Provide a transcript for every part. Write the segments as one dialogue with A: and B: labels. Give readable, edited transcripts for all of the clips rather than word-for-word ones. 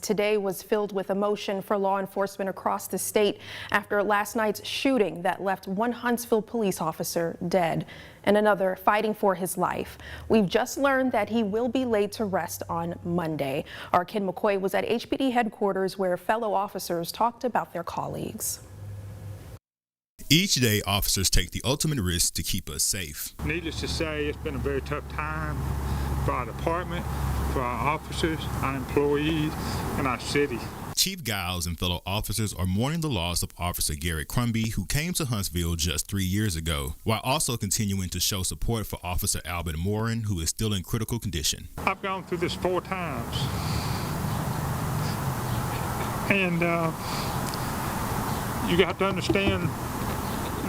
A: Today was filled with emotion for law enforcement across the state after last night's shooting that left one Huntsville police officer dead and another fighting for his life. We've just learned that he will be laid to rest on Monday. Our Ken McCoy was at HPD headquarters where fellow officers talked about their colleagues.
B: Each day, officers take the ultimate risk to keep us safe.
C: Needless to say, it's been a very tough time for our department, for our officers, our employees, and our city.
B: Chief Giles and fellow officers are mourning the loss of Officer Garrett Crumby, who came to Huntsville just 3 years ago, while also continuing to show support for Officer Albert Morin, who is still in critical condition.
C: I've gone through this 4 times, and you got to understand,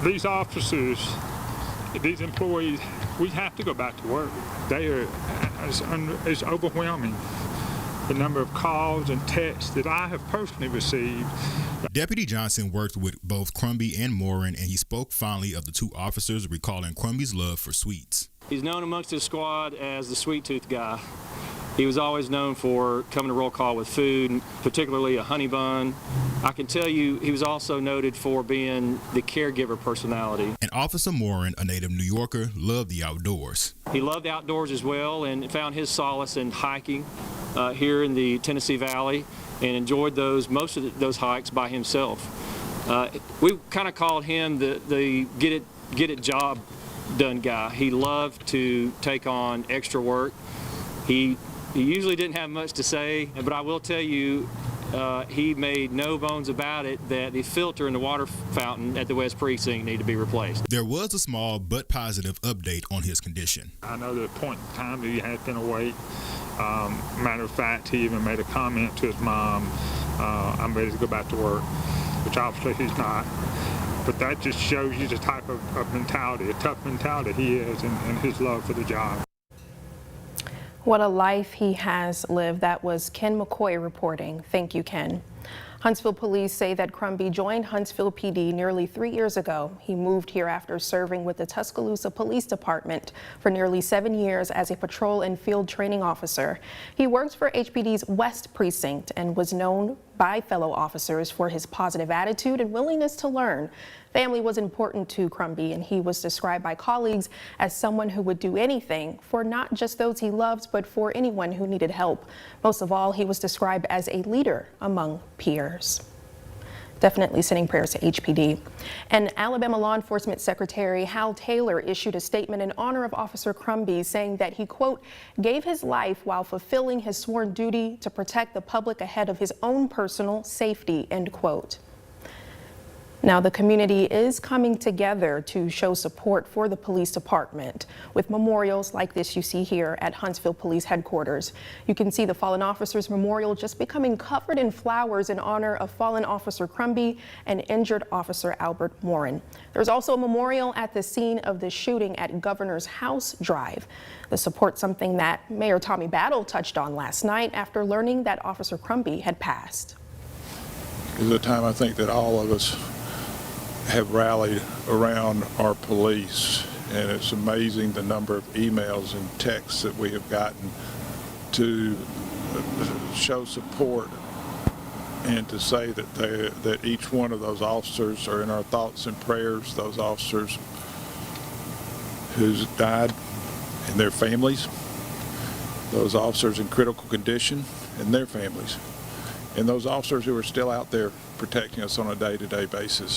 C: these officers, these employees, we have to go back to work. It's overwhelming, the number of calls and texts that I have personally received.
B: Deputy Johnson worked with both Crumby and Morin, and he spoke fondly of the 2 officers, recalling Crumby's love for sweets.
D: He's known amongst his squad as the sweet tooth guy. He was always known for coming to roll call with food, particularly a honey bun. I can tell you he was also noted for being the caregiver personality.
B: And Officer Morin, a native New Yorker, loved the outdoors.
D: He loved the outdoors as well and found his solace in hiking here in the Tennessee Valley and enjoyed most of those hikes by himself. We kind of called him the get it job done guy. He loved to take on extra work. He usually didn't have much to say, but I will tell you, he made no bones about it that the filter in the water fountain at the West Precinct needed to be replaced.
B: There was a small but positive update on his condition.
C: I know the point in time that he has been awake. Matter of fact, he even made a comment to his mom, I'm ready to go back to work, which obviously he's not. But that just shows you the type of mentality, a tough mentality he is, and his love for the job.
A: What a life he has lived. That was Ken McCoy reporting. Thank you, Ken. Huntsville police say that Crumby joined Huntsville PD nearly 3 years ago. He moved here after serving with the Tuscaloosa Police Department for nearly 7 years as a patrol and field training officer. He worked for HPD's West Precinct and was known by fellow officers for his positive attitude and willingness to learn. Family was important to Crumby, and he was described by colleagues as someone who would do anything for not just those he loved, but for anyone who needed help. Most of all, he was described as a leader among peers. Definitely sending prayers to HPD. And Alabama Law Enforcement Secretary Hal Taylor issued a statement in honor of Officer Crumby, saying that he, quote, gave his life while fulfilling his sworn duty to protect the public ahead of his own personal safety, end quote. Now, the community is coming together to show support for the police department with memorials like this you see here at Huntsville Police Headquarters. You can see the fallen officers memorial just becoming covered in flowers in honor of fallen Officer Crumby and injured Officer Albert Morin. There's also a memorial at the scene of the shooting at Governor's House Drive. The support, something that Mayor Tommy Battle touched on last night after learning that Officer Crumby had passed.
E: It's a time I think that all of us have rallied around our police, and it's amazing the number of emails and texts that we have gotten to show support and to say that each one of those officers are in our thoughts and prayers, those officers who's died and their families, those officers in critical condition and their families, and those officers who are still out there protecting us on a day-to-day basis.